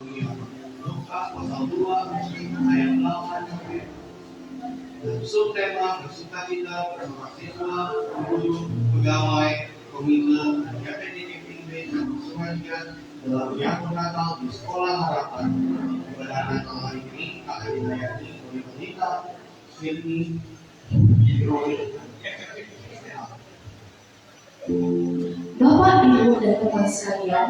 Lukas pasal 2 ayat 8 dan subtema bersukacita bersama siswa, guru, pegawai, komite, dan YPDPB dan sengaja dalam menyambut Natal di Sekolah Harapan. Pada Natal hari ini akan dilayani oleh wanita Sydney Hidroid. Bapak, Ibu, dan teman sekalian,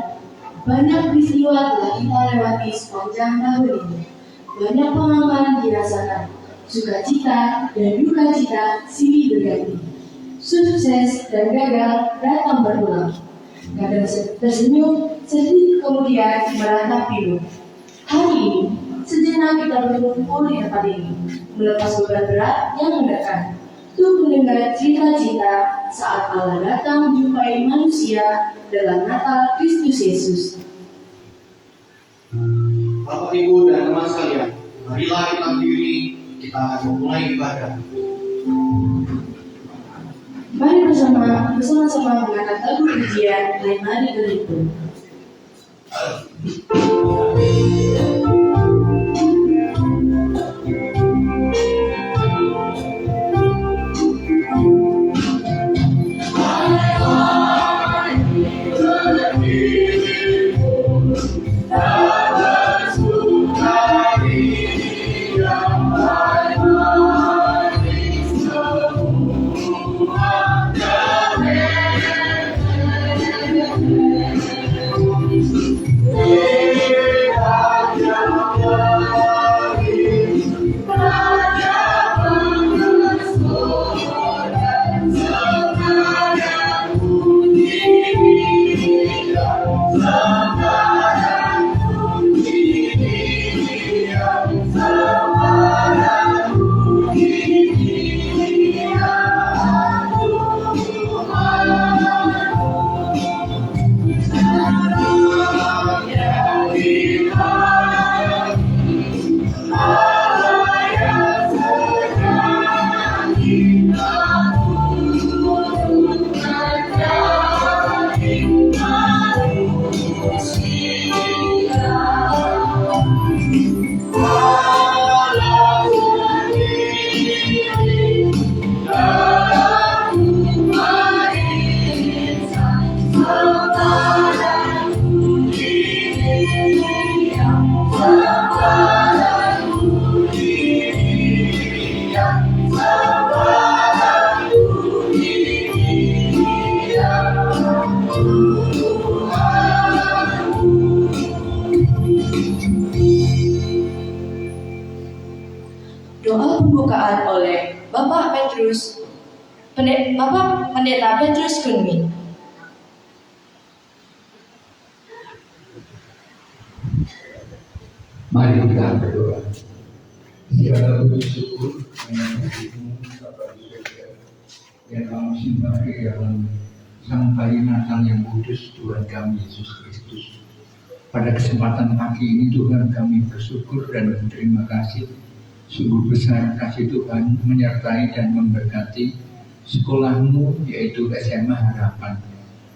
banyak peristiwa telah kita lewati sepanjang tahun ini. Banyak pengalaman dirasakan, sukacita dan duka cita silih berganti. Sukses dan gagal datang berulang. Kadang tersenyum, sedih kemudian merangkak pilu. Hari ini, sejenak kita berkumpul di tempat ini, melepas beban berat yang mendekat, untuk mendengar cerita-cerita saat Allah datang menjumpai manusia dalam Natal Kristus Yesus. Bapak, Ibu, dan teman sekalian, marilah kita berdiri, kita akan memulai ibadah. Mari bersama-sama mengangkat lagu pujian Lain Mari Berlimpah. Doa pembukaan oleh Bapak Pendeta Petrus Kunmi. Mari kita berdoa. Segala puji syukur hanya bagi-Mu Bapa di surga, yang kami simpan di dalam Sang Bayi Natal yang kudus Tuhan kami Yesus Kristus. Pada kesempatan pagi ini Tuhan kami bersyukur dan berterima kasih. Sungguh besar kasih Tuhan menyertai dan memberkati sekolahmu, yaitu SMA Harapan,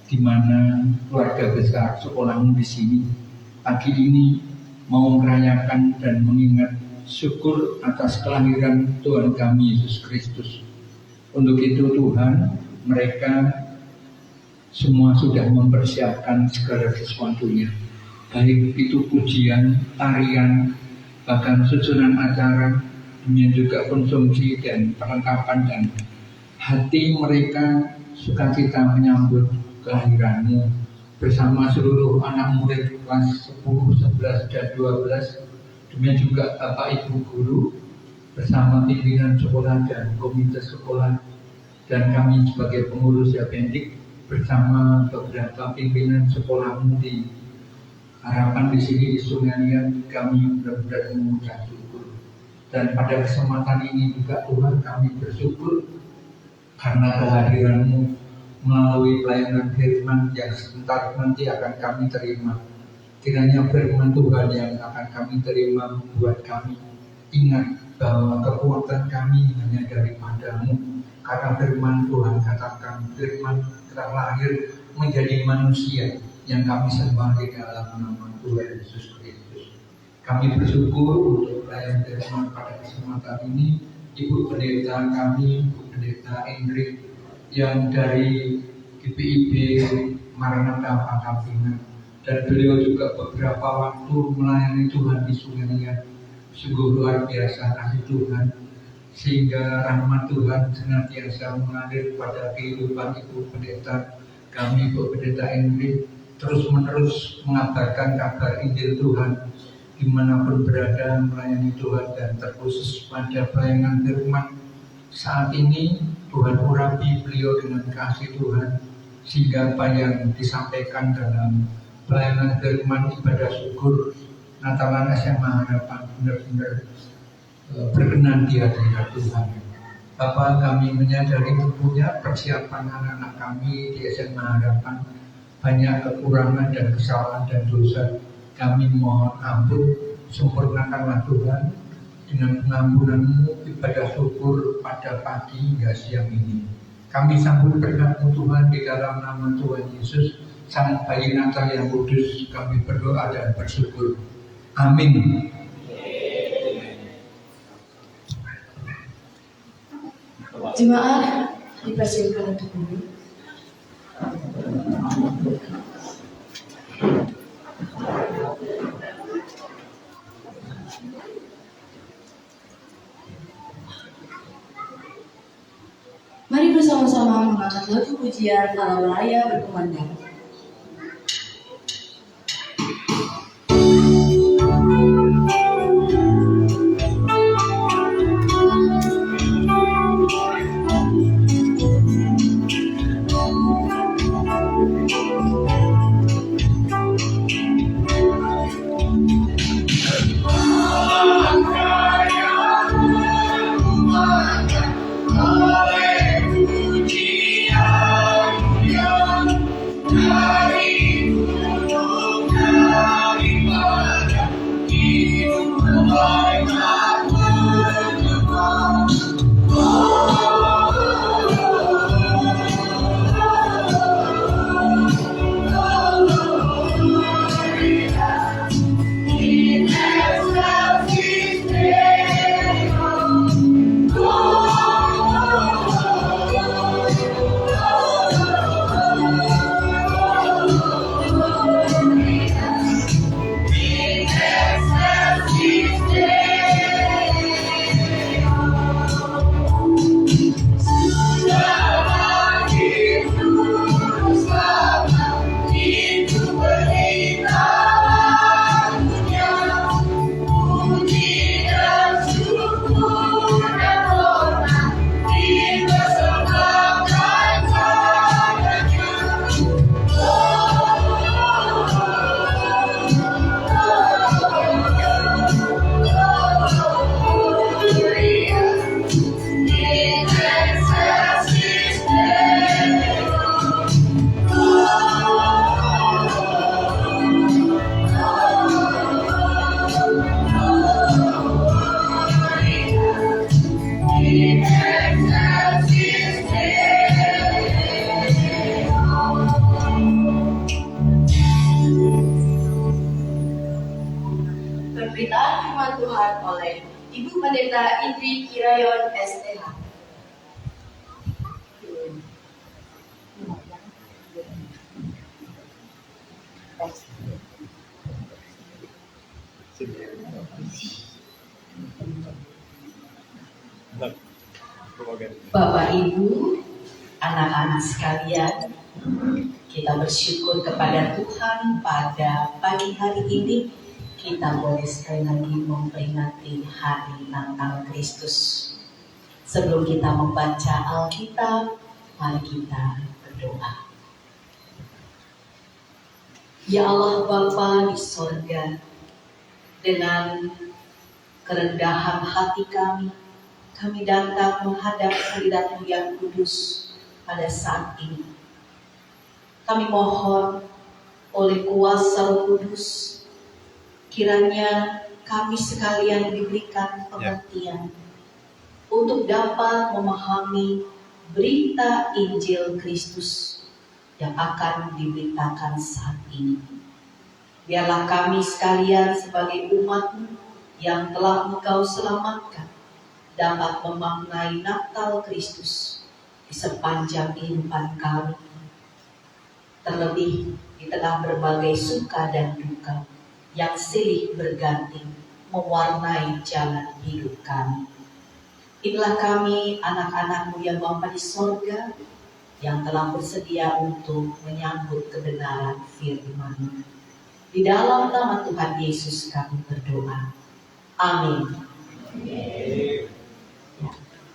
di mana keluarga besar sekolahmu di sini pagi ini mau merayakan dan mengingat syukur atas kelahiran Tuhan kami Yesus Kristus. Untuk itu Tuhan, mereka semua sudah mempersiapkan segala sesuatunya, baik itu pujian, tarian, bahkan susunan acara, demikian juga konsumsi dan perlengkapan, dan hati mereka sukacita menyambut kelahiranmu bersama seluruh anak murid kelas 10, 11, dan 12, demikian juga Bapak Ibu Guru bersama pimpinan sekolah dan komite sekolah, dan kami sebagai pengurus Yapendik bersama beberapa pimpinan sekolahmu di Harapan di sini di Sungai Liat. Kami benar-benar mengucap syukur, dan pada kesempatan ini juga Tuhan kami bersyukur karena kehadiranmu melalui pelayanan firman yang sebentar nanti akan kami terima. Kiranya firman Tuhan yang akan kami terima membuat kami ingat bahwa kekuatan kami hanya daripadamu, karena firman Tuhan katakan firman telah lahir menjadi manusia yang kami sembah di dalam nama Tuhan Yesus Kristus. Kami bersyukur untuk pelayanan firman pada kesempatan ini, Ibu Pendeta kami, Ibu Pendeta Ingrid, yang dari GPIB Maranatha Pangkal Pinang, dan beliau juga beberapa waktu melayani Tuhan di Sungai Liat. Sungguh luar biasa kasih Tuhan, sehingga rahmat Tuhan senantiasa mengalir pada kehidupan Ibu Pendeta kami, Ibu Pendeta Ingrid, terus-menerus mengabarkan kabar Injil Tuhan dimanapun berada melayani Tuhan, dan terkhusus pada pelayanan firman saat ini. Tuhan urapi beliau dengan kasih Tuhan, sehingga apa yang disampaikan dalam pelayanan firman ibadah syukur Natalan SMA Harapan benar-benar berkenan di hadirat Tuhan. Bapak, kami menyadari tentunya persiapan anak-anak kami di SMA Harapan banyak kekurangan dan kesalahan dan dosa. Kami mohon ampun, sempurnakanlah Tuhan dengan pengampunan-Mu ibadah syukur pada pagi hingga siang ini. Kami sambut berkat-Mu Tuhan di dalam nama Tuhan Yesus, Sang Bayi Natal yang kudus. Kami berdoa dan bersyukur. Amin. Jemaat dipersilakan untuk duduk. Mari bersama-sama mengangkat lagu pujian kalau raya berkumandang. Pemberitaan firman Tuhan oleh Ibu Pendeta Indri Kirayon STH. Bapak Ibu, anak-anak sekalian, kita bersyukur kepada Tuhan pada pagi hari ini kita boleh sekali lagi memperingati Hari Natal Kristus. Sebelum kita membaca Alkitab, mari kita berdoa. Ya Allah Bapa di sorga, dengan kerendahan hati kami datang menghadap hadirat-Mu yang kudus pada saat ini. Kami mohon oleh kuasa Roh Kudus, kiranya kami sekalian diberikan pengertian untuk dapat memahami berita Injil Kristus yang akan diberitakan saat ini. Biarlah kami sekalian sebagai umat-Mu yang telah Engkau selamatkan dapat memaknai Natal Kristus di sepanjang kehidupan kami. Terlebih di tengah berbagai suka dan duka yang silih berganti mewarnai jalan hidup kami. Inilah kami, anak-anak-Mu yang Bapa di sorga, yang telah bersedia untuk menyambut kebenaran firman-Mu. Di dalam nama Tuhan Yesus kami berdoa. Amin.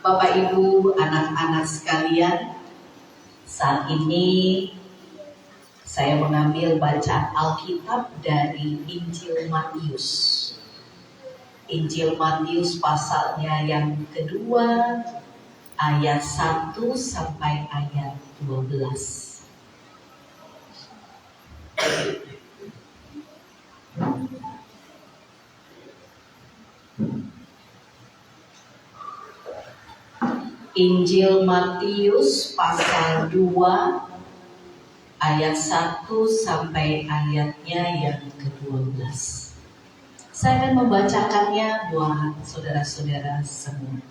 Bapak, Ibu, anak-anak sekalian, saat ini saya mengambil bacaan Alkitab dari Injil Matius. Injil Matius pasalnya yang kedua, ayat 1 sampai ayat 12. Injil Matius pasal 2 ayat 1 sampai ayatnya yang ke-12. Saya akan membacakannya buat saudara-saudara semua.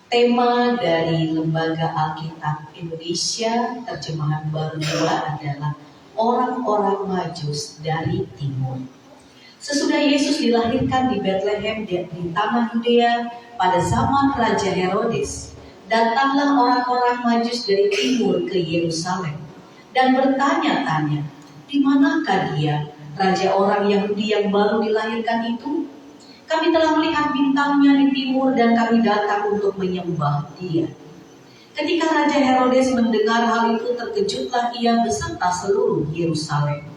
Tema dari Lembaga Alkitab Indonesia Terjemahan Baru 2 adalah orang-orang Majus dari Timur. Sesudah Yesus dilahirkan di Bethlehem di tanah Yudea pada zaman Raja Herodes, datanglah orang-orang Majus dari timur ke Yerusalem dan bertanya-tanya, di manakah dia, raja orang Yahudi yang baru dilahirkan itu? Kami telah melihat bintangnya di timur dan kami datang untuk menyembah dia. Ketika Raja Herodes mendengar hal itu, terkejutlah ia beserta seluruh Yerusalem.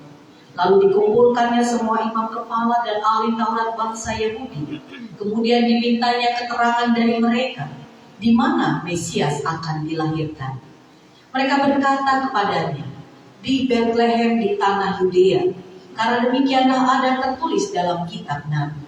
Lalu dikumpulkannya semua imam kepala dan ahli Taurat bangsa Yahudi. Kemudian dimintanya keterangan dari mereka, di mana Mesias akan dilahirkan. Mereka berkata kepadanya, di Bethlehem di tanah Yudea, karena demikianlah ada tertulis dalam kitab Nabi.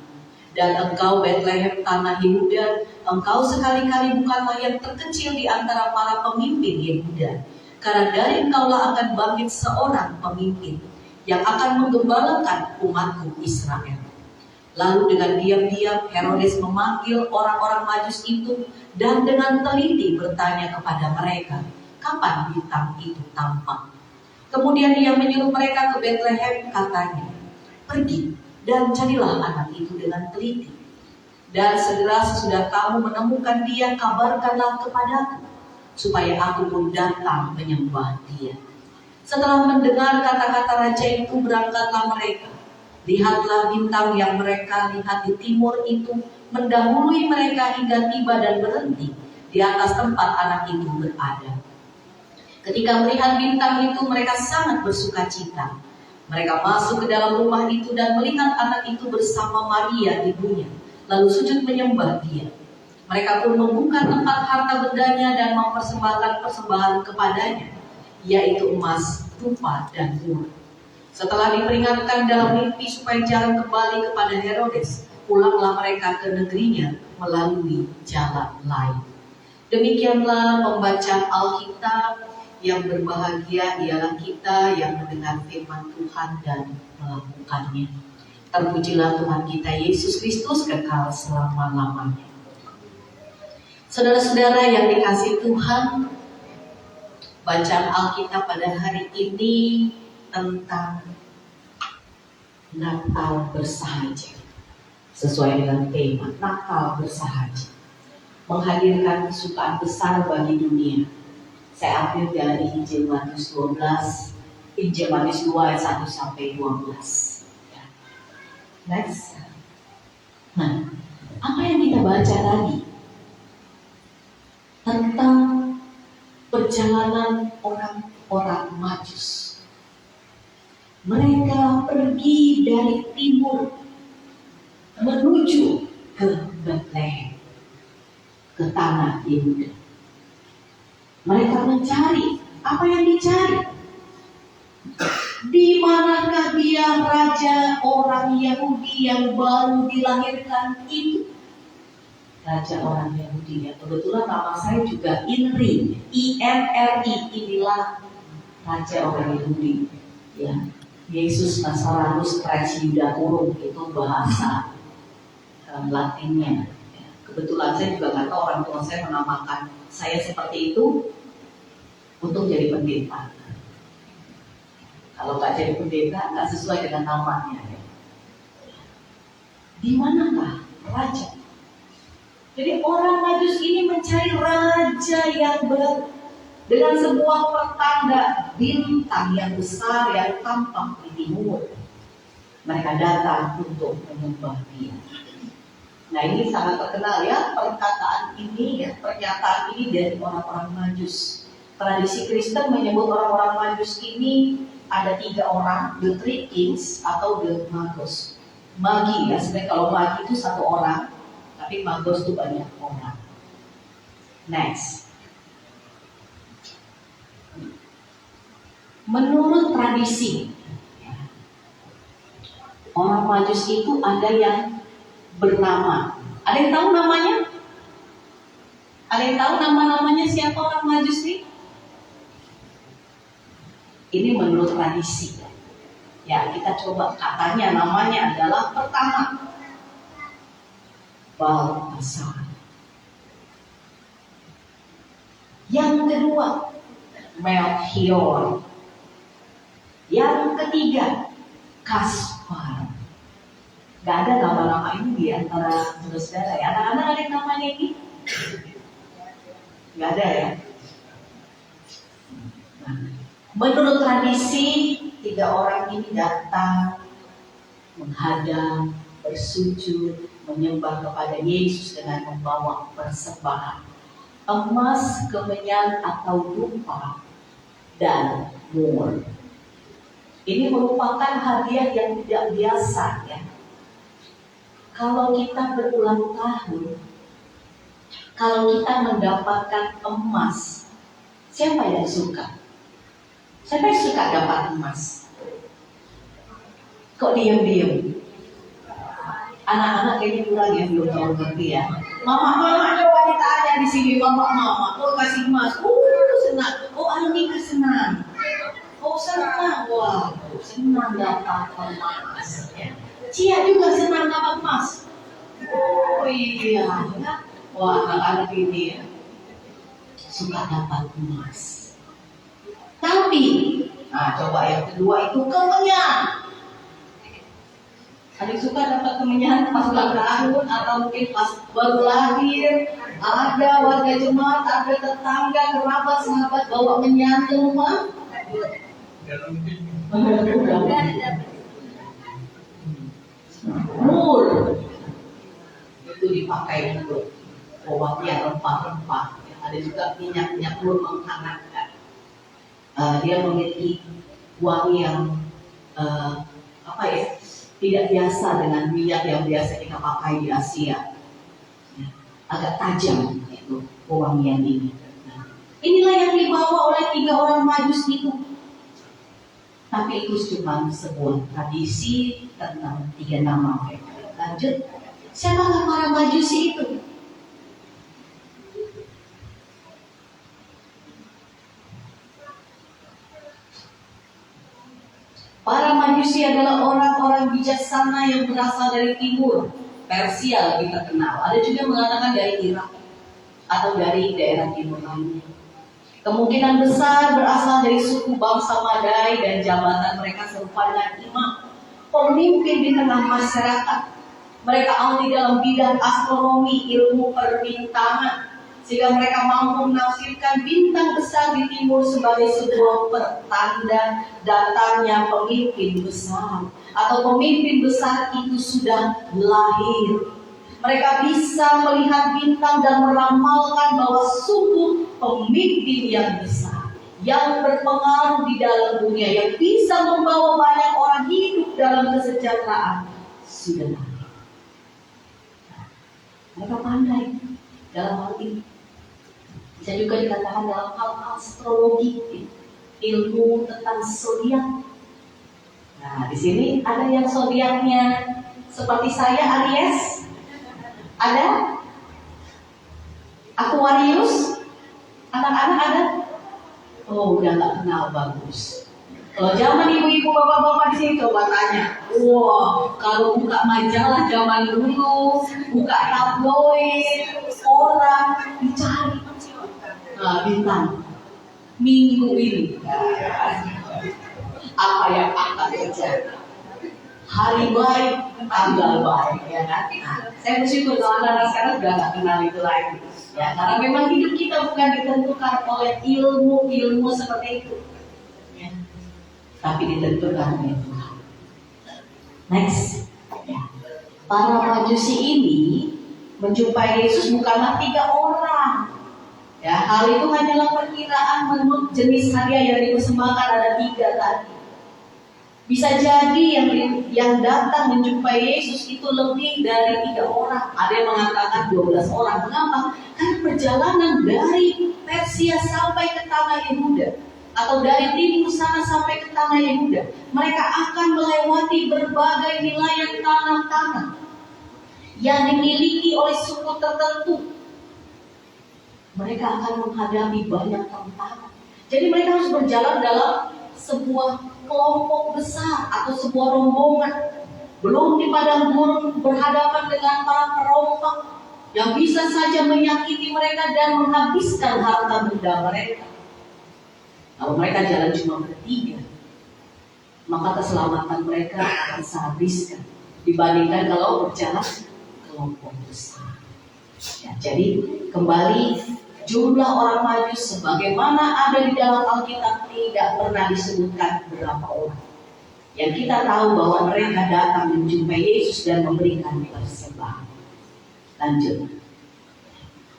Dan engkau Bethlehem tanah Yehuda, engkau sekali-kali bukanlah yang terkecil di antara para pemimpin Yehuda, karena dari engkaulah akan bangkit seorang pemimpin yang akan menggembalakan umatku Israel. Lalu dengan diam-diam Herodes memanggil orang-orang Majus itu dan dengan teliti bertanya kepada mereka, kapan bintang itu tampak. Kemudian ia menyuruh mereka ke Bethlehem, katanya, pergi dan carilah anak itu dengan teliti. Dan segera sesudah kamu menemukan dia, kabarkanlah kepadaku, supaya aku pun datang menyembah dia. Setelah mendengar kata-kata raja itu, berangkatlah mereka. Lihatlah bintang yang mereka lihat di timur itu mendahului mereka hingga tiba dan berhenti di atas tempat anak itu berada. Ketika melihat bintang itu, mereka sangat bersuka cita. Mereka masuk ke dalam rumah itu dan melihat anak itu bersama Maria ibunya, lalu sujud menyembah dia. Mereka pun membuka tempat harta bendanya dan mempersembahkan persembahan kepadanya, yaitu emas, rupa, dan mur. Setelah diperingatkan dalam mimpi supaya jangan kembali kepada Herodes, pulanglah mereka ke negerinya melalui jalan lain. Demikianlah pembacaan Alkitab. Yang berbahagia ialah kita yang mendengar firman Tuhan dan melakukannya. Terpujilah Tuhan kita Yesus Kristus kekal selama-lamanya. Saudara-saudara yang dikasihi Tuhan, bacaan Alkitab pada hari ini tentang Natal bersahaja. Sesuai dengan tema Natal bersahaja, menghadirkan kesukaan besar bagi dunia. Saya ambil dari Injil Matius 12, Injil Matius 2 ayat 1 sampai 12. Next. Nah, apa yang kita baca tadi? Tentang perjalanan orang-orang Majus. Mereka pergi dari timur menuju ke Bethlehem, ke tanah Yehuda. Mereka mencari, apa yang dicari? Di manakah dia raja orang Yahudi yang baru dilahirkan itu? Raja orang Yahudi, ya. Kebetulan nama saya juga INRI, INRI, inilah raja orang Yahudi. Ya. Yesus Nazarenus Praesidiacorum itu bahasa Latinnya. Kebetulan saya juga nggak tahu orang tua saya menamakan saya seperti itu untuk jadi pendeta. Kalau nggak jadi pendeta nggak sesuai dengan namanya. Di manakah raja? Jadi orang Majus ini mencari raja yang dengan sebuah pertanda bintang yang besar yang tampak di timur. Mereka datang untuk menyembah dia. Nah, ini sangat terkenal ya, perkataan ini ya, pernyataan ini dari orang-orang Majus. Tradisi Kristen menyebut orang-orang Majus ini ada 3 orang, the three kings atau the magos. Magi ya, sebenarnya kalau magi itu 1 orang, tapi magos itu banyak orang. Next. Menurut tradisi, orang Majus itu ada yang bernama. Ada yang tahu namanya? Ada yang tahu nama-namanya siapa orang Majus ini? Ini menurut tradisi. Ya, kita coba katanya namanya adalah pertama Baltasar. Yang kedua Melchior. Yang ketiga Kaspar. Gak ada nama-nama ini di antara saudara ya. Anak-anak ada yang namanya ini? Gak ada ya. Nah, menurut tradisi 3 orang ini datang menghadap, bersujud, menyembah kepada Yesus dengan membawa persembahan emas, kemenyan atau rupa dan mur. Ini merupakan hadiah yang tidak biasa ya. Kalau kita berulang tahun, kalau kita mendapatkan emas, siapa yang suka? Siapa yang suka dapat emas? Kok diam-diam? Anak-anak kayaknya kurang ya, belum tahu ngerti ya. Mama ada wanita ada di sini, mama, oh kasih emas, senang, Anika senang, senang, wah, senang dapat emas. Ya. Cia juga senang dapat emas. Oh iya, wah anak-anak ini ya suka dapat emas. Tapi, nah coba yang kedua itu kemenyan. Ada yang suka dapat kemenyan pas ulang tahun atau mungkin pas baru lahir. Ada warga jemaat, ada tetangga, kerabat, sahabat bawa menyan ke rumah. Mur itu dipakai untuk obatnya rempah-rempah. Ada juga minyak mur menghangatkan. Dia memiliki wangi yang tidak biasa dengan minyak yang biasa kita pakai di Asia. Agak tajam itu pewangian ini. Inilah yang dibawa oleh 3 orang Majus itu. Tapi itu cuma sebuah tradisi tentang 3 nama mereka. Lanjut, siapakah para Majusi itu? Para Majusi adalah orang-orang bijaksana yang berasal dari timur, Persia lebih terkenal. Ada juga yang mengatakan dari Irak atau dari daerah timur lainnya. Kemungkinan besar berasal dari suku bangsa Madai dan jabatan mereka serupa dengan imam, pemimpin di tengah masyarakat. Mereka ahli dalam bidang astronomi, ilmu perbintangan, sehingga mereka mampu menafsirkan bintang besar di timur sebagai sebuah pertanda datangnya pemimpin besar, atau pemimpin besar itu sudah lahir. Mereka bisa melihat bintang dan meramalkan bahwa sungguh pemimpin yang besar, yang berpengaruh di dalam dunia, yang bisa membawa banyak orang hidup dalam kesejahteraan sudah lahir. Mereka pandai dalam hal ini. Bisa juga dikatakan dalam hal astrologi, ilmu tentang zodiak. Nah, di sini ada yang zodiaknya seperti saya, Aries. Ada? Aquarius? Anak-anak ada? Oh, udah gak kenal, bagus. Kalau zaman ibu-ibu bapak-bapak di sini coba tanya, wah kalau buka majalah zaman dulu, buka tabloid, orang dicari, nah bintang minggu ini apa yang akan terjadi, hari baik, tanggal baik, ya kan? Nah, saya bersyukur kalau anak-anak sekarang sudah nggak kenal itu lagi, ya karena memang hidup kita bukan ditentukan oleh ilmu seperti itu. Tapi ditentukan oleh Tuhan. Next, ya. Para Majusi ini menjumpai Yesus bukanlah 3 orang. Ya, hal itu hanyalah perkiraan menurut jenis hadiah yang dipersembahkan ada 3 tadi. Bisa jadi yang datang menjumpai Yesus itu lebih dari 3 orang. Ada yang mengatakan 12 orang. Mengapa? Karena perjalanan dari Persia sampai ke tanah Yehuda, atau dari timur sana sampai ke tanah Yehuda, mereka akan melewati berbagai wilayah tanah-tanah yang dimiliki oleh suku tertentu. Mereka akan menghadapi banyak tantangan. Jadi mereka harus berjalan dalam sebuah kelompok besar atau sebuah rombongan. Belum di padang gurun berhadapan dengan para perompak yang bisa saja menyakiti mereka dan menghabiskan harta benda mereka. Kalau mereka jalan cuma bertiga, maka keselamatan mereka akan sehabiskan dibandingkan kalau berjalan kelompok besar. Ya, jadi kembali jumlah orang Majus sebagaimana ada di dalam Alkitab tidak pernah disebutkan berapa orang. Yang kita tahu bahwa mereka datang menjumpai Yesus dan memberikan persembahan. Lanjut.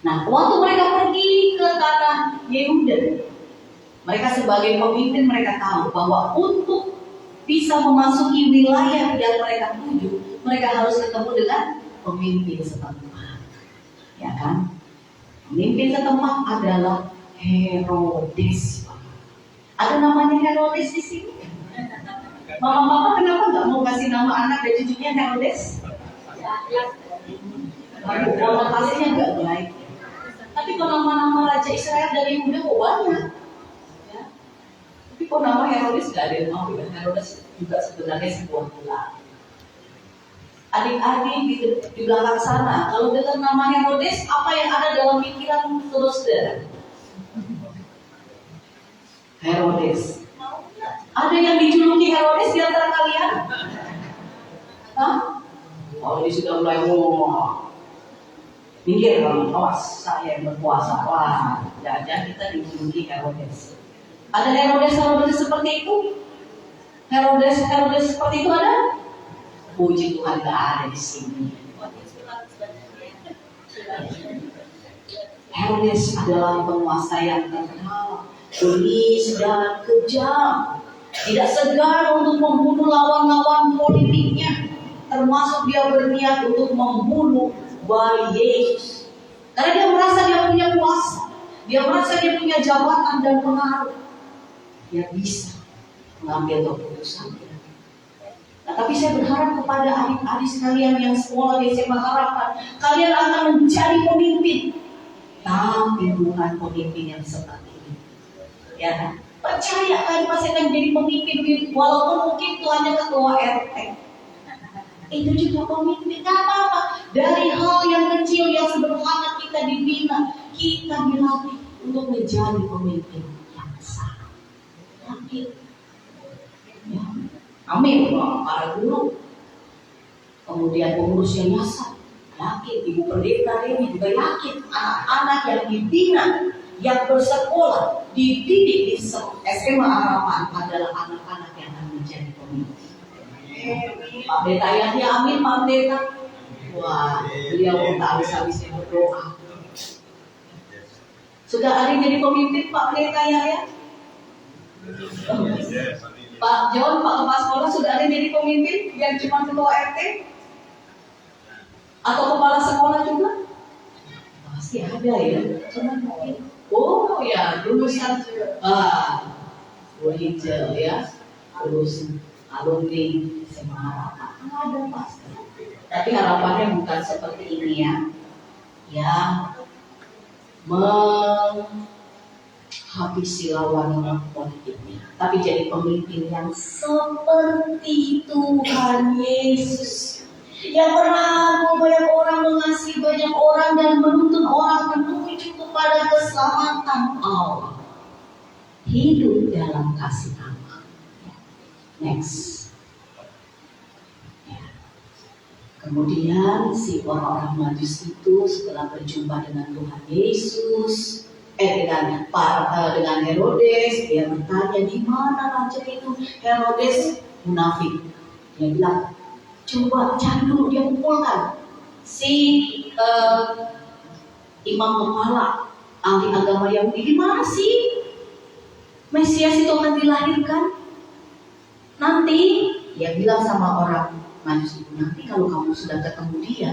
Nah, waktu mereka pergi ke tanah Yehuda, mereka sebagai pemimpin mereka tahu bahwa untuk bisa memasuki wilayah yang mereka tuju, mereka harus ketemu dengan pemimpin setempat. Ya kan? Pemimpin setempat adalah Herodes. Ada namanya Herodes di sini? Mama-mama kenapa nggak mau kasih nama anak dan cucunya Herodes? Konotasinya nggak baik. Tapi kalau nama-nama Raja Israel dari Yehuda kok banyak. Tapi kok nama Herodes gak ada yang mau ya? Herodes juga sebenarnya sebuah gelar. Adik-adik di belakang sana, kalau dengar nama Herodes, apa yang ada dalam pikiran saudara? Herodes. Ada yang dijuluki Herodes di antara kalian? Hah? Oh, ini sudah mulai ngomong. Minggir kalau awas, saya yang berkuasa. Wah, jangan kita dijuluki Herodes. Ada Herodes seperti itu? Herodes seperti itu ada? Puji Tuhan gak ada di sini. Herodes adalah penguasa yang terkenal, bengis dan kejam, tidak segan untuk membunuh lawan-lawan politiknya, termasuk dia berniat untuk membunuh bayi Yesus. Karena dia merasa dia punya kuasa, dia merasa dia punya jabatan dan pengaruh. Dia bisa mengambil keputusan. Nah, tapi saya berharap kepada adik-adik sekalian yang sekolah di SMA Harapan, kalian akan menjadi pemimpin, tapi bukan pemimpin yang seperti ini. Ya kan? Percaya kalian pasti akan jadi pemimpin, walaupun mungkin itu hanya ketua RT. Itu juga pemimpin, gak apa-apa. Dari hal yang kecil yang sederhana kita dibina, kita dilatih untuk menjadi pemimpin yang besar. Yakin. Ya. Amin, para guru. Kemudian pengurus yang nyasar, yakin. Ibu pendeta ini juga yakin. Anak-anak yang dibina, yang bersekolah, dididik di SMA Harapan adalah anak-anak yang akan menjadi pemimpin. Pak Pendeta Yahya, amin Pak Pendeta. Wah, beliau tak habis-habisnya berdoa. Sudah ada yang jadi pemimpin Pak Pendeta Yahya? Pak John, Pak Kepala Sekolah, sudah ada yang jadi pemimpin yang cuma ketua RT? Atau kepala sekolah juga? Pasti ada ya. Cuma mungkin, oh ya, lulusan hijau ya, lulusan alumni SMA Harapan. Ada pasti. Tapi harapannya bukan seperti ini ya. Yang habisi lawan politiknya, tapi jadi pemimpin yang seperti Tuhan Yesus, yang merangkul banyak orang, mengasihi banyak orang, dan menuntun orang menuju kepada keselamatan Allah. Hidup dalam kasih Allah. Next. Kemudian si orang-orang Majus itu setelah berjumpa dengan Tuhan Yesus, dengan Herodes, dia bertanya, di mana raja itu? Herodes munafik. Dia bilang, coba cari dulu, dia kumpulkan si imam kepala ahli agama Yahudi. Di mana sih Mesias itu akan dilahirkan? Nanti dia bilang sama orang Majus itu, nanti kalau kamu sudah ketemu dia,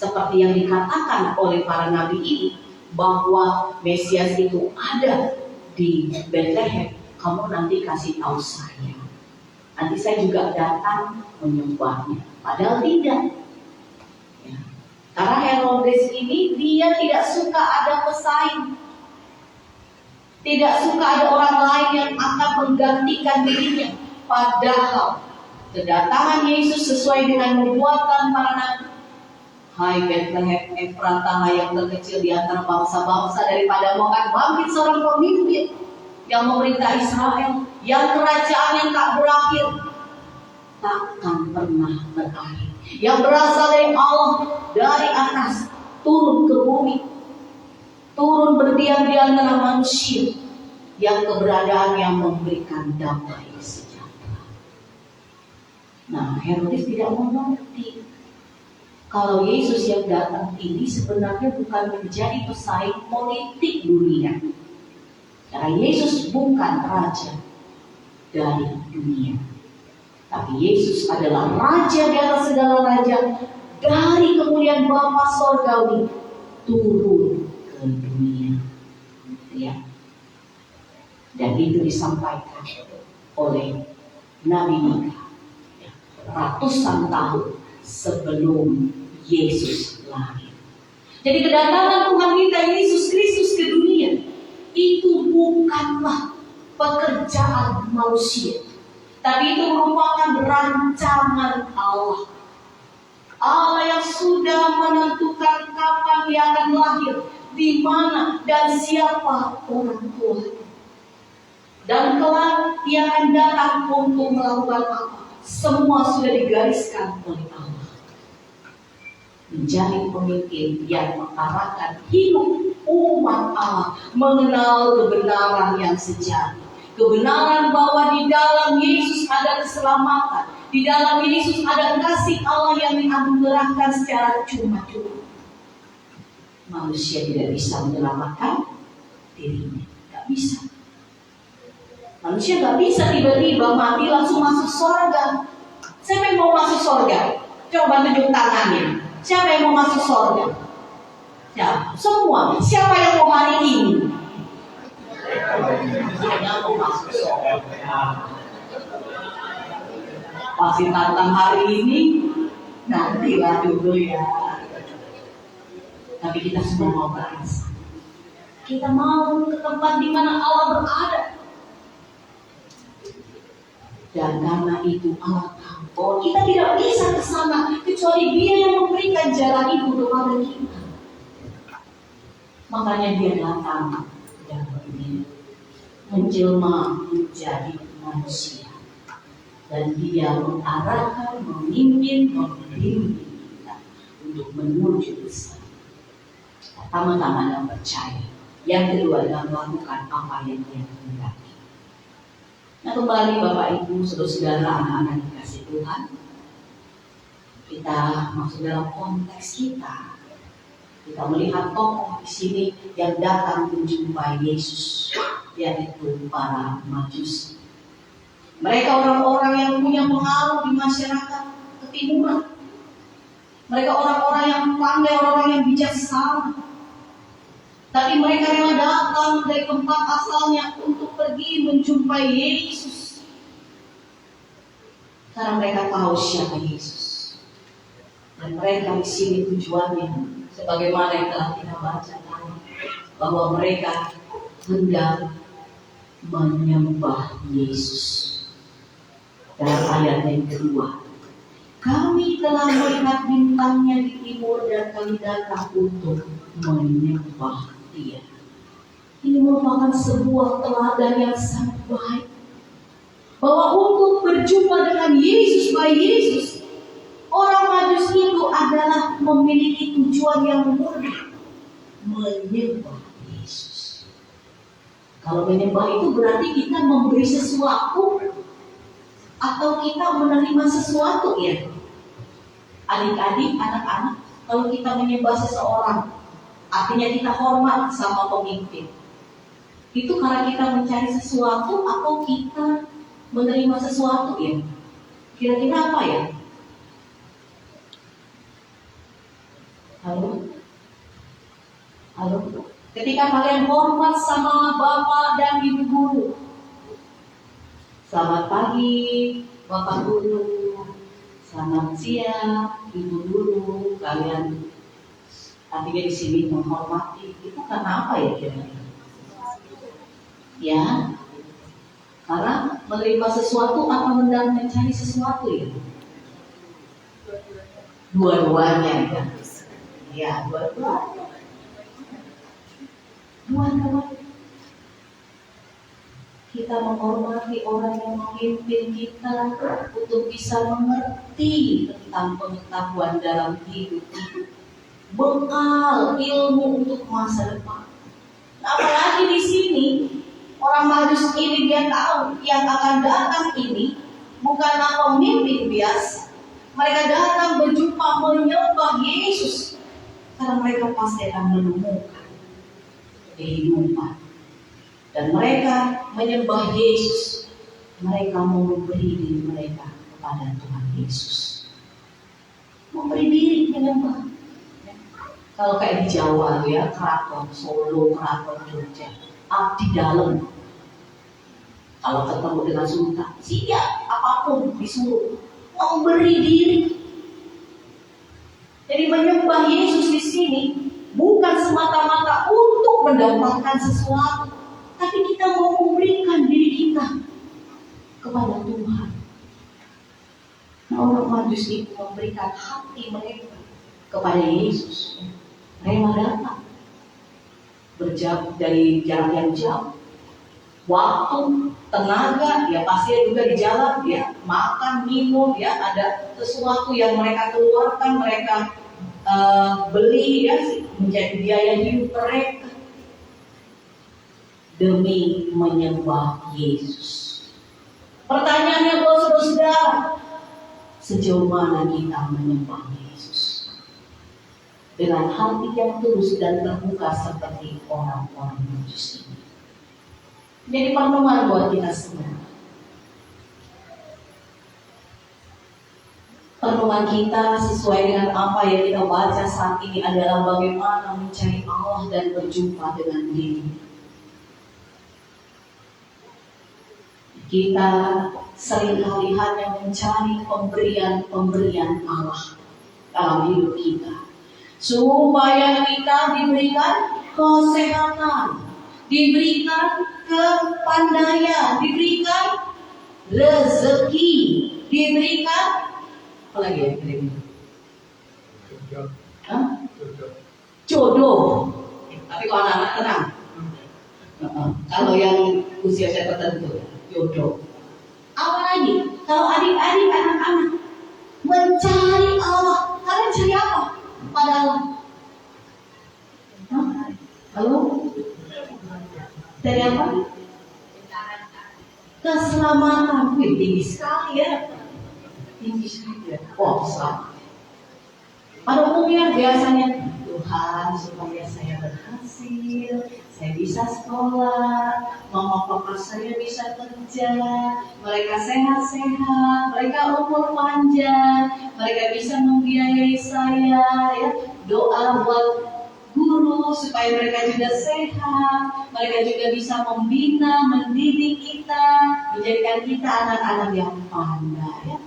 seperti yang dikatakan oleh para nabi ini, bahwa Mesias itu ada di Bethlehem, kamu nanti kasih tahu saya. Nanti saya juga datang menyembahnya. Padahal tidak. Ya. Karena Herodes ini dia tidak suka ada pesaing. Tidak suka ada orang lain yang akan menggantikan dirinya. Padahal kedatangan Yesus sesuai dengan nubuatan para nabi. Hai Bethlehem Efratah yang terkecil di antara bangsa-bangsa, daripada mau akan bangkit seorang pemimpin yang memerintah Israel, yang kerajaan yang tak berakhir, takkan pernah berakhir, yang berasal dari Allah, dari atas turun ke bumi, turun berdiam di antara manusia, yang keberadaan yang memberikan damai sejahtera. Nah, Herodes tidak mengerti kalau Yesus yang datang ini sebenarnya bukan menjadi pesaing politik dunia. Karena Yesus bukan raja dari dunia, tapi Yesus adalah raja di atas segala raja, dari kemuliaan Bapa Sorgawi turun ke dunia. Ya. Dan itu disampaikan oleh Nabi Mika ratusan tahun sebelum Yesus lahir. Jadi kedatangan Tuhan kita Yesus Kristus ke dunia itu bukanlah pekerjaan manusia, tapi itu merupakan rancangan Allah. Allah yang sudah menentukan kapan dia akan lahir, di mana dan siapa orang tuanya. Dan kelak dia akan datang untuk melakukan apa? Semua sudah digariskan oleh Allah. Menjadi pemimpin yang mengarahkan hidup umat Allah mengenal kebenaran yang sejati. Kebenaran bahwa di dalam Yesus ada keselamatan. Di dalam Yesus ada kasih Allah yang dianugerahkan secara cuma-cuma. Manusia tidak bisa menyelamatkan dirinya. Tidak bisa. Manusia tidak bisa tiba-tiba mati langsung masuk surga. Siapa yang mau masuk surga? Coba tunjuk tangannya. Siapa yang mau masuk surga? Ya, semua. Siapa yang mau hari ini? Yang mau masuk surga. Pasti tantang hari ini, nantilah dulu ya. Tapi kita semua mau berasa. Kita mau ke tempat di mana Allah berada. Dan karena itu Allah tahu bahwa kita tidak bisa ke sana kecuali Dia yang memberikan jalan itu kepada kita. Makanya Dia datang dan dunia, menjelma menjadi manusia, dan Dia mengarahkan, memimpin, membimbing kita untuk menuju ke sana. Pertama-tama yang percaya, yang kedua adalah melakukan apa yang Dia kehendaki. Nah, kembali Bapak Ibu, saudara-saudara, anak-anak dikasih Tuhan, kita masuk dalam konteks kita. Kita melihat tokoh di sini yang datang menjumpai Yesus, yaitu para Majus. Mereka orang-orang yang punya pengaruh di masyarakat ketimuran. Mereka orang-orang yang pandai, orang-orang yang bijaksana. Tapi mereka rela datang dari tempat asalnya untuk pergi menjumpai Yesus. Karena mereka tahu siapa Yesus. Dan mereka di sini tujuannya, sebagaimana yang telah kita baca tadi, bahwa mereka hendak menyembah Yesus. Dalam ayat yang kedua, kami telah melihat bintangnya di timur dan kami datang untuk menyembah Dia. Ini merupakan sebuah teladan yang sangat baik, bahwa untuk berjumpa dengan Yesus, baik Yesus, orang Majus itu adalah memiliki tujuan yang murni, menyembah Yesus. Kalau menyembah itu berarti kita memberi sesuatu atau kita menerima sesuatu, ya. Adik-adik, anak-anak, kalau kita menyembah seseorang, artinya kita hormat sama pemimpin. Itu karena kita mencari sesuatu atau kita menerima sesuatu, ya. Kira-kira apa, ya? Halo? Halo? Ketika kalian hormat sama bapak dan ibu guru, selamat pagi bapak guru, selamat siang ibu guru, kalian artinya di sini menghormati. Itu karena apa, ya kira-kira? Ya, karena menerima sesuatu atau mencari sesuatu, ya. Dua-duanya, ya. Ya, dua-duanya. Kita menghormati orang yang memimpin kita untuk bisa mengerti tentang pengetahuan dalam hidup itu, bekal ilmu untuk masa depan. Apalagi di sini orang Majus ini dia tahu yang akan datang ini bukanlah pemimpin biasa. Mereka datang berjumpa menyembah Yesus karena mereka pasti akan menemukan kehidupan. Dan mereka menyembah Yesus. Mereka mau memberi diri mereka kepada Tuhan Yesus. Memberi diri menyembah. Kalau kayak di Jawa, ya, keraton Solo, keraton Jogja, abdi dalam. Kalau ketemu dengan sultan, siap apapun disuruh, memberi diri. Jadi menyembah Yesus di sini bukan semata-mata untuk mendapatkan sesuatu, tapi kita mau memberikan diri kita kepada Tuhan. Nah, orang Majus itu memberikan hati mereka kepada Yesus. Mereka datang berjauh dari jarak yang jauh, waktu, tenaga, ya pasti juga di jalan, ya makan, minum, ya ada sesuatu yang mereka keluarkan, mereka beli, ya menjadi biaya hidup mereka demi menyembah Yesus. Pertanyaannya buat saudara, sejauh mana kita menyembah Yesus? Dengan hati yang tulus dan terbuka seperti orang-orang Majus ini. Jadi perenungan buat kita semua. Perenungan kita sesuai dengan apa yang kita baca saat ini adalah bagaimana mencari Allah dan berjumpa dengan diri. Kita seringkali hanya mencari pemberian Allah dalam hidup kita, supaya kita diberikan kesehatan, diberikan kepandaian, diberikan rezeki, diberikan apa lagi ya? Jodoh. Tapi kalau anak-anak tenang. Kalau yang usia tertentu, jodoh. Apa lagi? Kalau adik-adik, anak-anak mencari Allah, kalian cari apa? Pada Allah. Halo? Dari apa? Keselamatan. Tinggi sekali, ya. Tinggi sekali, ya. Oh, selamat. Pada umumnya biasanya, Tuhan supaya saya berhasil, saya bisa sekolah, mama papa saya bisa kerja, mereka sehat-sehat, mereka umur panjang, mereka bisa membiayai saya, ya. Doa buat guru supaya mereka juga sehat, mereka juga bisa membina, mendidik kita, menjadikan kita anak-anak yang pandai, ya.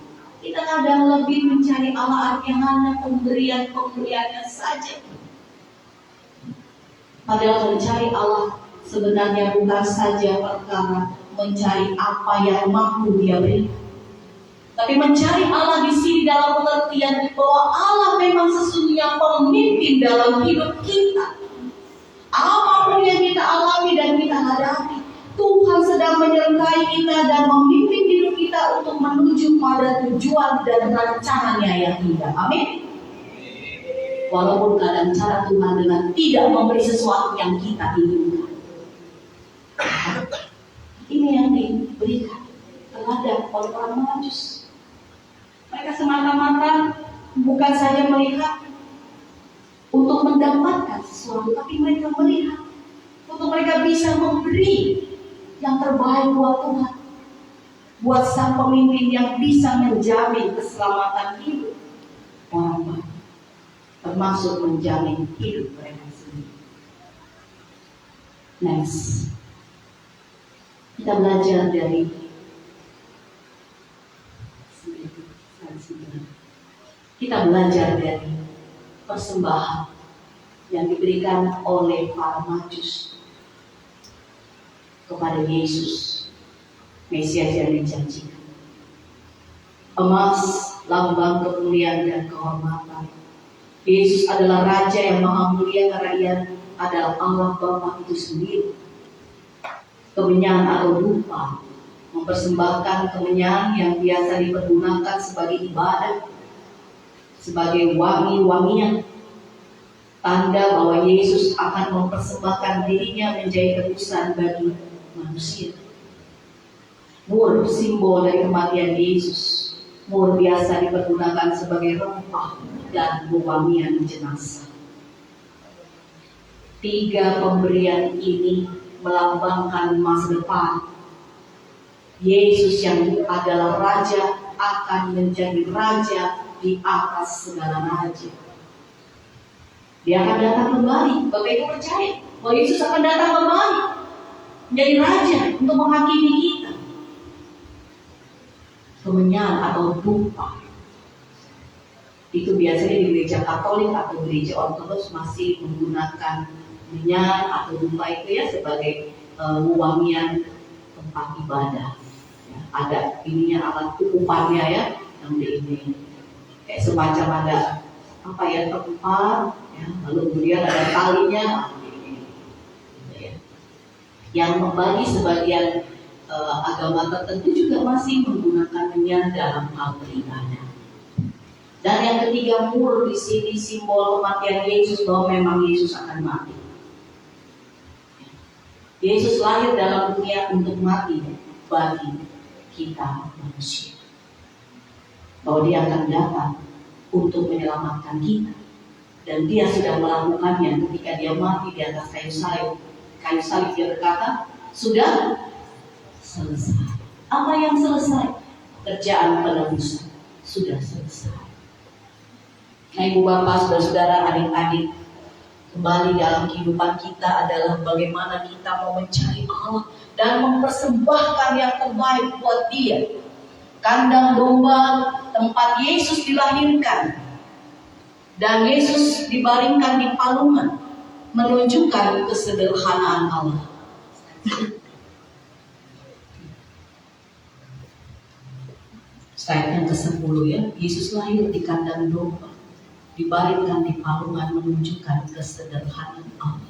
Kita kadang lebih mencari Allah artinya hanya pemberiannya saja. Padahal mencari Allah sebenarnya bukan saja perkara mencari apa yang mampu Dia beri, tapi mencari Allah di sini dalam pengertian bahwa Allah memang sesungguhnya pemimpin dalam hidup kita. Apapun yang kita alami dan kita hadapi, Tuhan sedang menyertai kita dan memimpin hidup kita untuk menuju pada tujuan dan rencana-Nya yang indah. Amin. Walaupun kadang cara Tuhan dengan tidak memberi sesuatu yang kita inginkan. Ini yang diberikan terhadap orang-orang Majus. Mereka semata-mata bukan saja melihat untuk mendapatkan sesuatu, tapi mereka melihat untuk mereka bisa memberi yang terbaik buat Tuhan, buat sang pemimpin yang bisa menjamin keselamatan hidup orang banyak, termasuk menjamin hidup mereka sendiri. Next, kita belajar dari persembahan yang diberikan oleh para Majus kepada Yesus, Mesias yang dijanjikan. Emas, lambang kemuliaan dan kehormatan. Yesus adalah Raja yang maha mulia karena Ia adalah Allah Bapa itu sendiri. Kemenyan atau dupa mempersembahkan kemenyan yang biasa dipergunakan sebagai ibadah, sebagai wangi-wangian, tanda bahwa Yesus akan mempersembahkan dirinya menjadi tebusan bagi manusia. Mur, simbol dari kematian Yesus. Mur biasa dipergunakan sebagai rempah dan wewangian jenazah. 3 pemberian ini melambangkan masa depan. Yesus yang adalah Raja akan menjadi Raja di atas segala raja. Dia akan datang kembali. Bapak Ibu percaya bahwa Yesus akan datang kembali menjadi Raja untuk menghakimi kita. Kemenyan atau dupa itu biasanya di gereja Katolik atau gereja Ortodoks masih menggunakan minyak atau dupa itu ya sebagai wewangian tempat ibadah. Ya, ada ininya, alat ukupannya ya, yang di ini kayak semacam ada apa ya, tempat ya, lalu kemudian ada talinya ini, ya. Yang membagi sebagian agama tertentu juga masih menggunakan minyak dalam hal beribadah. Dan yang ketiga, mur di sini simbol kematian Yesus, bahwa memang Yesus akan mati. Yesus lahir dalam dunia untuk mati bagi kita manusia. Bahwa Dia akan datang untuk menyelamatkan kita. Dan Dia sudah melakukannya ketika Dia mati di atas kayu salib. Kayu salib Dia berkata, sudah selesai. Apa yang selesai? Pekerjaan penebusan sudah selesai. Nah, Ibu Bapak, Saudara-saudara, adik-adik, kembali dalam kehidupan kita adalah bagaimana kita mau mencari Allah dan mempersembahkan yang terbaik buat Dia. Kandang domba tempat Yesus dilahirkan dan Yesus dibaringkan di palungan menunjukkan kesederhanaan Allah. Slide yang ke-10 ya, Yesus lahir di kandang domba, dibaringkan di palungan menunjukkan kesederhanaan Allah.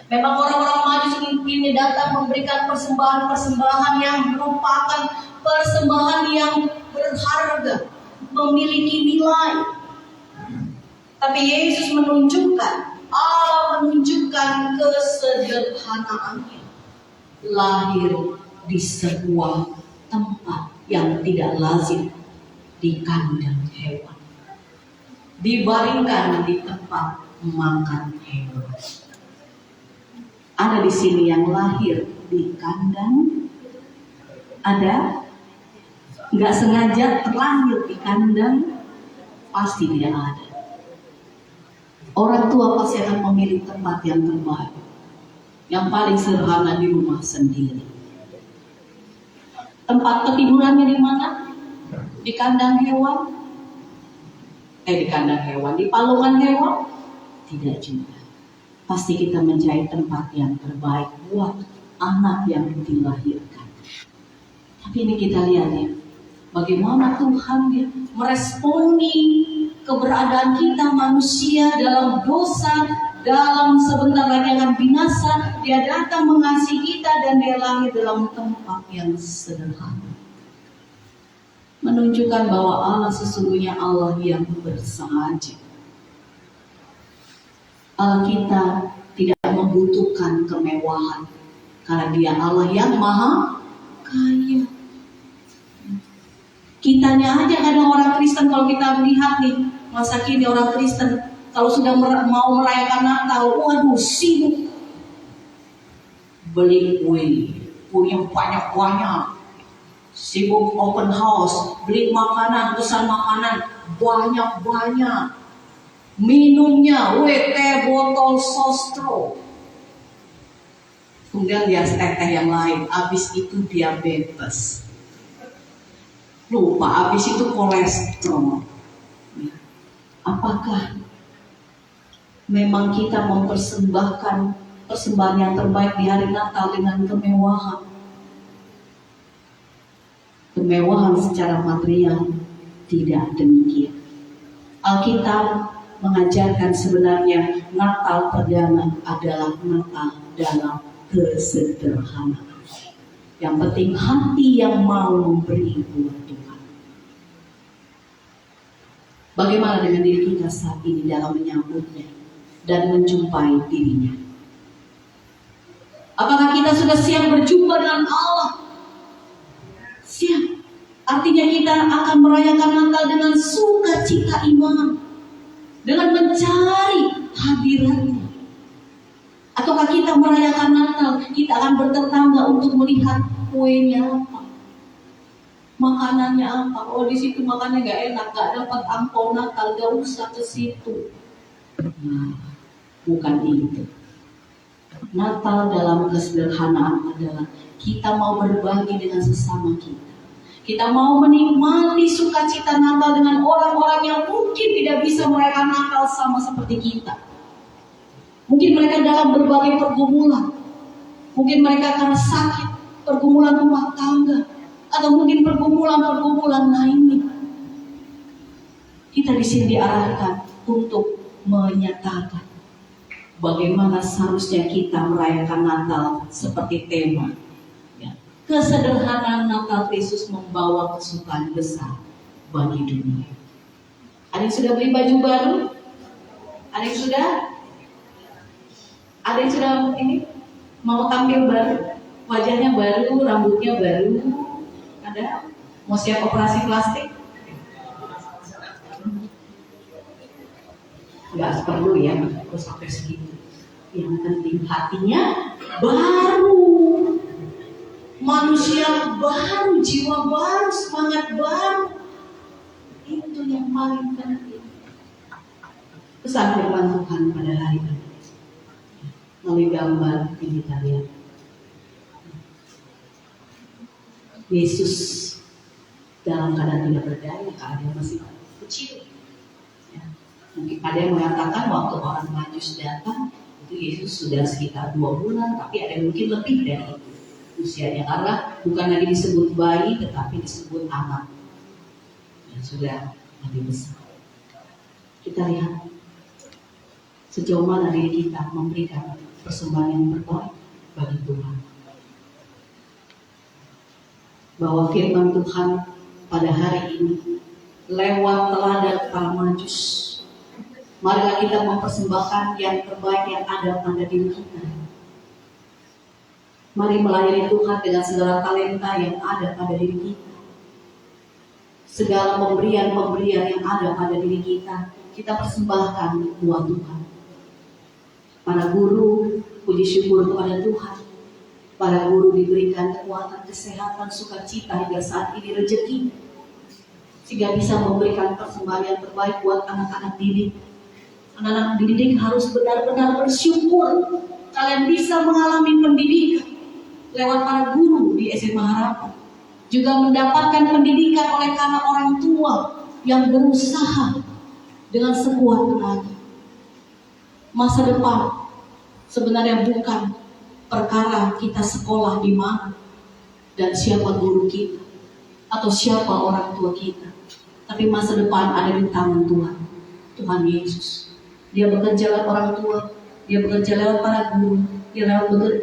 Memang orang-orang Majus ini datang memberikan persembahan-persembahan yang merupakan persembahan yang berharga, memiliki nilai. Tapi Yesus menunjukkan, Allah menunjukkan kesederhanaannya. Lahir di sebuah tempat yang tidak lazim, di kandang hewan. Dibaringkan di tempat makan hewan. Ada di sini yang lahir di kandang, ada nggak sengaja terlahir di kandang, pasti tidak ada. Orang tua pasti akan memilih tempat yang terbaik, yang paling sederhana di rumah sendiri. Tempat ketidurannya di mana? Di kandang hewan? Di kandang hewan, di palungan hewan? Tidak juga. pasti kita mencari tempat yang terbaik buat anak yang dilahirkan. Tapi ini kita lihat ya, bagaimana Tuhan ya meresponi keberadaan kita manusia dalam dosa, dalam sebentar lagi akan binasa. Dia datang mengasihi kita dan dia lahir dalam tempat yang sederhana. Menunjukkan bahwa Allah sesungguhnya Allah yang bersahaja. Allah kita tidak membutuhkan kemewahan karena dia Allah yang maha kaya. Kitanya aja kadang orang Kristen, kalau kita melihat nih masa kini orang Kristen kalau sudah mau merayakan Natal, waduh sibuk beli kue, punya banyak-banyak, sibuk open house, beli makanan, pesan makanan banyak-banyak, minumnya teh botol sostro, kemudian dia teh yang lain, habis itu diabetes, lupa, habis itu kolesterol. Apakah memang kita mempersembahkan persembahan yang terbaik di hari Natal dengan kemewahan? Kemewahan secara material tidak demikian. Alkitab mengajarkan sebenarnya Natal perdana adalah Natal dalam kesederhanaan. Yang penting hati yang mau memberi buat Tuhan. Bagaimana dengan diri kita saat ini dalam menyambutnya dan menjumpai dirinya? Apakah kita sudah siap berjumpa dengan Allah? Siap. Artinya kita akan merayakan Natal dengan sukacita iman, dengan mencari hadiratnya. Ataukah kita merayakan Natal, kita akan bertetangga untuk melihat kuenya apa, makanannya apa. Oh, di situ makannya nggak enak, nggak dapat angpau Natal, nggak usah ke situ. Nah, bukan itu. Natal dalam kesederhanaan adalah kita mau berbagi dengan sesama kita. Kita mau menikmati sukacita Natal dengan orang-orang yang mungkin tidak bisa merayakan Natal sama seperti kita. Mungkin mereka dalam berbagai pergumulan. Mungkin mereka karena sakit, pergumulan rumah tangga, atau mungkin pergumulan-pergumulan lainnya. Kita di sini diarahkan untuk menyatakan bagaimana seharusnya kita merayakan Natal seperti tema. Kesederhanaan Natal Kristus membawa kesukaan besar bagi dunia. Ada yang sudah beli baju baru? Ada yang sudah? Ada yang sudah ini mau tampil baru? Wajahnya baru, rambutnya baru. Ada? Mau siap operasi plastik? Enggak perlu ya, harus sampai segitu. Yang penting hatinya baru. Manusia baru, jiwa baru, semangat baru. Itu yang paling penting. Pesan firman Tuhan pada hari ini melalui gambar yang kita lihat. Yesus dalam keadaan tidak berdaya karena dia masih kecil. Ya. Mungkin ada yang mengatakan waktu orang Majus datang itu Yesus sudah sekitar 2 bulan, tapi ada yang mungkin lebih dari itu usianya, karena bukan lagi disebut bayi tetapi disebut anak yang sudah lebih besar. Kita lihat sejauh mana diri kita memberikan persembahan yang terbaik bagi Tuhan. Bahwa firman Tuhan pada hari ini lewat teladan para Majus, marilah kita mempersembahkan yang terbaik yang ada pada diri kita. Mari melayani Tuhan dengan segala talenta yang ada pada diri kita. Segala pemberian-pemberian yang ada pada diri kita, kita persembahkan buat Tuhan. Para guru, puji syukur kepada Tuhan. Para guru diberikan kekuatan, kesehatan, sukacita hingga saat ini rezeki. Sehingga bisa memberikan persembahan yang terbaik buat anak-anak didik. Anak-anak didik harus benar-benar bersyukur. Kalian bisa mengalami pendidikan lewat para guru di SMA Harapan, juga mendapatkan pendidikan oleh karena orang tua yang berusaha dengan sekuat tenaga. Masa depan Sebenarnya bukan perkara kita sekolah di mana dan siapa guru kita atau siapa orang tua kita, tapi masa depan ada di tangan Tuhan, Tuhan Yesus. Dia bekerja lewat orang tua, dia bekerja lewat para guru,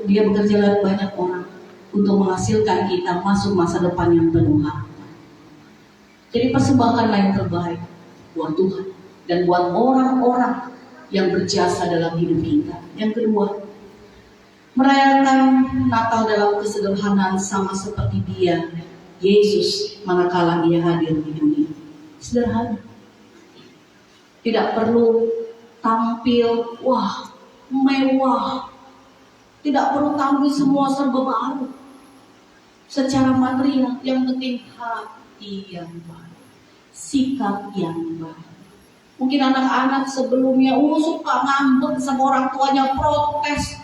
dia bekerja lewat banyak orang untuk menghasilkan kita masuk masa depan yang penuh harapan. Jadi persembahkanlah yang terbaik buat Tuhan dan buat orang-orang yang berjasa dalam hidup kita. Yang kedua, merayakan Natal dalam kesederhanaan sama seperti dia, Yesus, manakala ia hadir di dunia. Sederhana. Tidak perlu tampil, wah, mewah. Tidak perlu tampil semua serba baru. Secara material, yang penting hati yang baik, sikap yang baik. Mungkin anak-anak sebelumnya suka ngambek sama orang tuanya, protes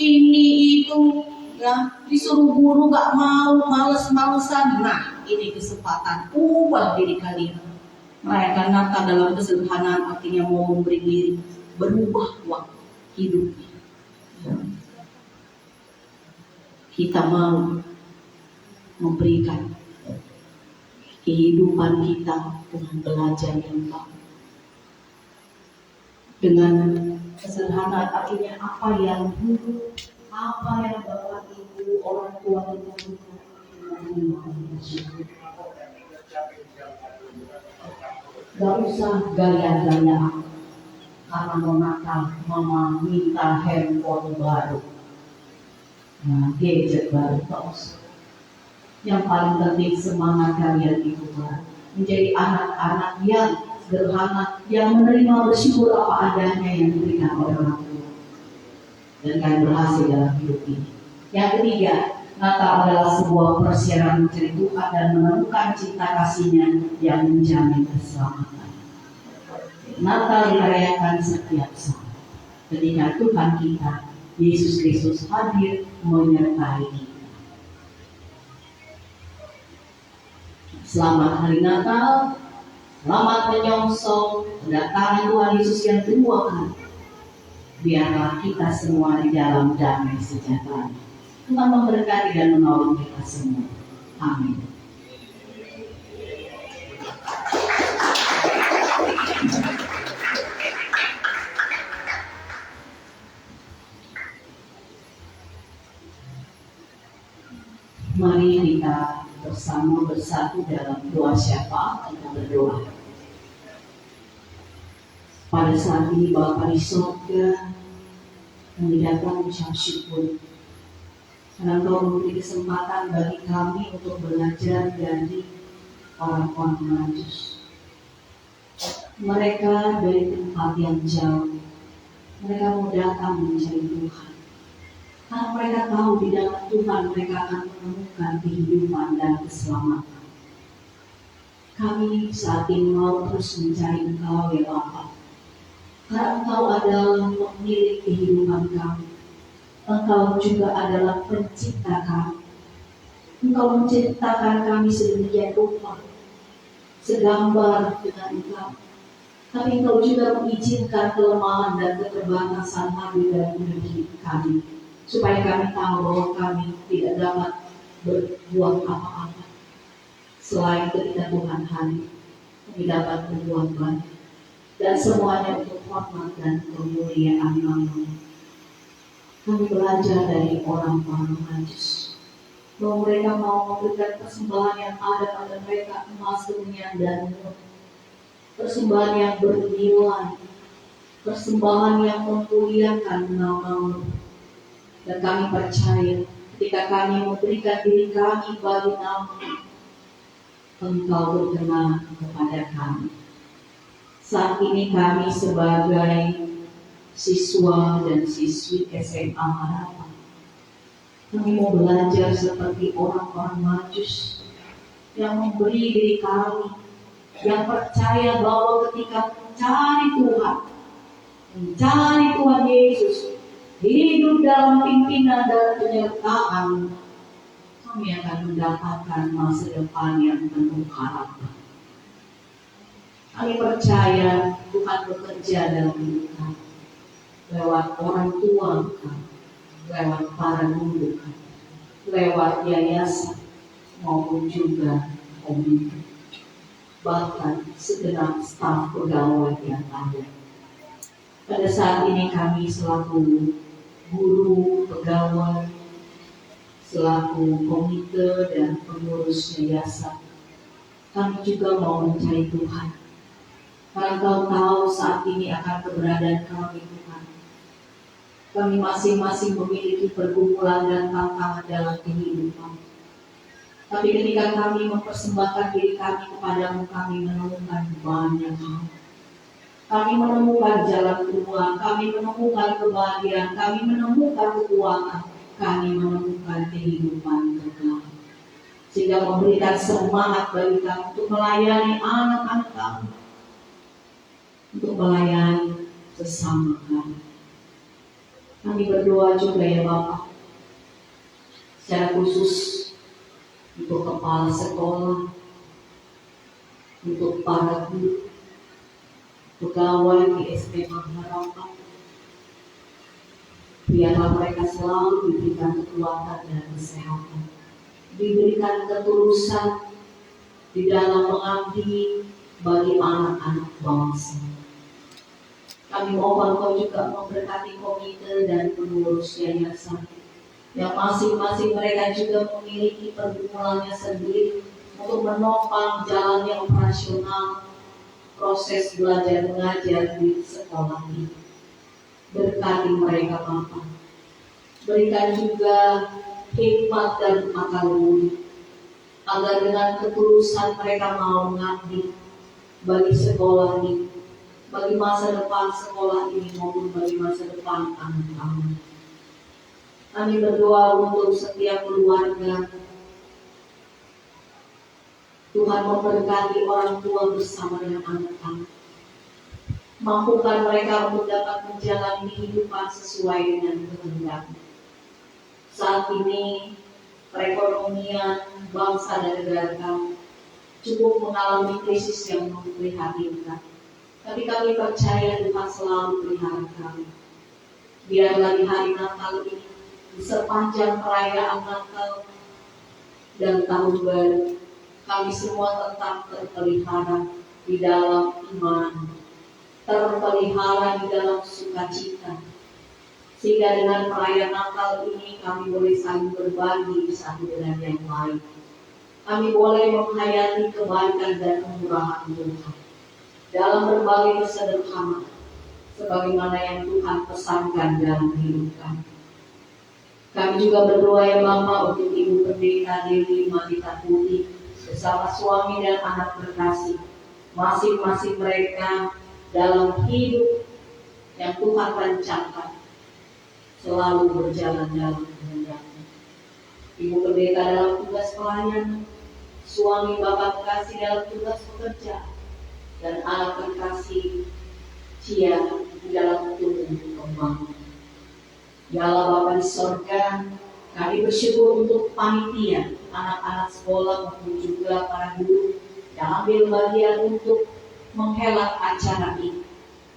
ini itu, ya disuruh guru gak mau, males-malesan. Nah, ini kesempatan ubah diri kalian. Merayakan Natal dalam kesederhanaan artinya mau memberi diri, berubah waktu hidupnya. Kita mau memberikan kehidupan kita dengan belajar yang baik. Dengan kesederhanaan artinya apa yang dulu, apa yang bapak ibu, orang tua kita butuhkan, gak usah gaya-gayaan. Karena mau Natal, mama minta handphone baru, gadget baru, gak usah. Yang paling penting semangat kalian itu menjadi anak-anak yang sederhana, yang menerima bersyukur apa adanya yang diberikan oleh orang tua, dan kalian berhasil dalam hidup ini. Yang ketiga, Natal adalah sebuah persiapan mencari Tuhan dan menemukan cinta kasih-Nya yang menjamin keselamatan. Natal dirayakan setiap saat ketika Tuhan kita, Yesus Kristus, hadir menyertai kita. Selamat hari Natal, selamat menyongsong kedatangan Tuhan Yesus yang kedua kali. Biarlah kita semua di dalam damai sejahtera. Tuhan memberkati dan menolong kita semua. Amin. Mari kita bersama bersatu dalam doa syafaat. Kita berdoa. Pada saat ini Bapa di surga, kami datang ucap syukur karena Engkau memberi kesempatan bagi kami untuk belajar dari orang-orang Majus. Mereka dari tempat yang jauh, mereka mau datang mencari Tuhan. Karena mereka tahu di dalam Tuhan mereka akan menemukan kehidupan dan keselamatan. Kami saat ini mau terus mencari Engkau ya Bapa. Karena Engkau adalah pemilik kehidupan kami. Engkau juga adalah pencipta kami. Engkau menciptakan kami sedemikian rupa, segambar dengan Engkau. Tapi Engkau juga mengizinkan kelemahan dan keterbatasan hadir dalam hidup kami, supaya kami tahu bahwa kami tidak dapat berbuat apa-apa selain ketika Tuhan hadir. Kami dapat berbuat banyak, dan semuanya untuk hormat dan kemuliaan nama-Mu. Kami belajar dari orang-orang Majus bahwa mereka mau memberikan persembahan yang ada pada mereka, emas, kemenyan, dan murni. Persembahan yang bernilai, persembahan yang memuliakan nama-Mu. Dan kami percaya ketika kami memberikan diri kami bagi nama-Mu, Engkau berkenan kepada kami. Saat ini kami sebagai siswa dan siswi SMA Harapan, kami mau belajar seperti orang-orang Majus yang memberi diri kami, yang percaya bahwa ketika mencari Tuhan Yesus, hidup dalam pimpinan dan penyertaan, kami akan mendapatkan masa depan yang penuh harapan. Kami percaya Tuhan bekerja dalam hidup kami. lewat orang tua kami, lewat para guru kami, lewat yayasan maupun juga komite, bahkan segenap staf pegawai yang ada. Pada saat ini kami selaku guru, pegawai, selaku komite dan pengurus yayasan, kami juga mau mencari Tuhan. Karena Kau tahu saat ini akan keberadaan kami Tuhan. Kami masing-masing memiliki pergumulan dan tantangan dalam kehidupan. Tapi ketika kami mempersembahkan diri kami kepadamu, kami menemukan banyak hal. Kami menemukan jalan keluar, kami menemukan kebahagiaan, kami menemukan kekuatan, kami menemukan kehidupan kekal. Sehingga memberikan semangat bagi kami untuk melayani anak-anak kami, untuk melayani sesama kami. Kami berdoa juga ya Bapak, secara khusus untuk kepala sekolah, untuk para guru, pegawai di SD Harapan. Biarlah mereka selalu diberikan kekuatan dan kesehatan, diberikan ketulusan di dalam mengabdi bagi anak-anak bangsa. Kami mohon Kau juga memberkati komite dan pengurus yayasan, yang masing-masing mereka juga memiliki pergumulannya sendiri untuk menopang jalannya operasional proses belajar mengajar di sekolah ini. Berkati mereka Bapa. Berikan juga hikmat dan akal budi, agar dengan ketulusan mereka mau mengabdi bagi sekolah ini, bagi masa depan sekolah ini maupun bagi masa depan anak-anak. Kami berdoa untuk setiap keluarga. Tuhan memberkati orang tua bersama dengan anak-anak. Mampukan mereka untuk dapat menjalani kehidupan sesuai dengan kehendak. Saat ini perekonomian bangsa dan negara kami cukup mengalami krisis yang memprihatinkan. Tapi kami percaya Tuhan selalu pelihara kami. Biarlah di hari Natal ini, di sepanjang perayaan Natal dan Tahun Baru, kami semua tetap terpelihara di dalam iman, terpelihara di dalam sukacita, sehingga dengan perayaan Natal ini kami boleh saling berbagi satu dengan yang lain. Kami boleh menghayati kebaikan dan kemurahan Tuhan dalam berbagai kesederhanaan, sebagaimana yang Tuhan pesankan dalam hidup kami. Kami juga berdoa ya Bapa untuk Ibu Pendeta Dewi Madita Putih bersama suami dan anak terkasih, masing-masing mereka dalam hidup yang Tuhan rencanakan selalu berjalan dalam kehendak-Nya. Ibu Pendeta dalam tugas pelayanan, suami Bapak terkasih dalam tugas pekerja, dan anak terkasih Cia di dalam tumbuh kembang. Ya Allah Bapa di sorga, kami bersyukur untuk panitia, anak-anak sekolah maupun juga para guru yang ambil bagian untuk menghelat acara ini.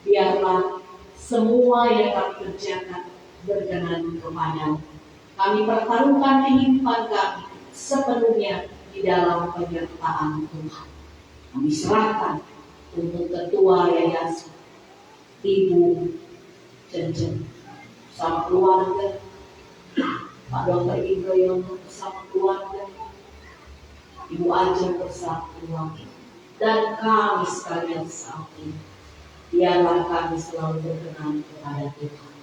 Biarlah semua yang kami kerjakan berkenan kepada-Mu. Kami pertaruhkan kehidupan kami sepenuhnya di dalam penyertaan Tuhan. Kami serahkan untuk ketua yayasan Ibu Cencen bersama keluarga, Pak Dr. Indroyono bersama keluarga, Ibu Ajeng bersama keluarga, dan kami sekalian saat ini. Biarlah kami selalu berkenan kepada Tuhan.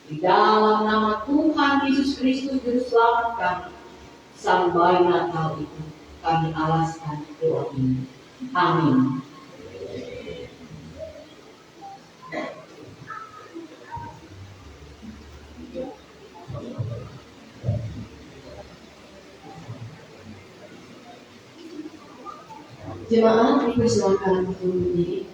Di dalam nama Tuhan Yesus Kristus Juru Selamat kami, Sang Bayi Natal itu, kami alaskan doa ini. Amin. Jemaat dipersilakan untuk berdiri.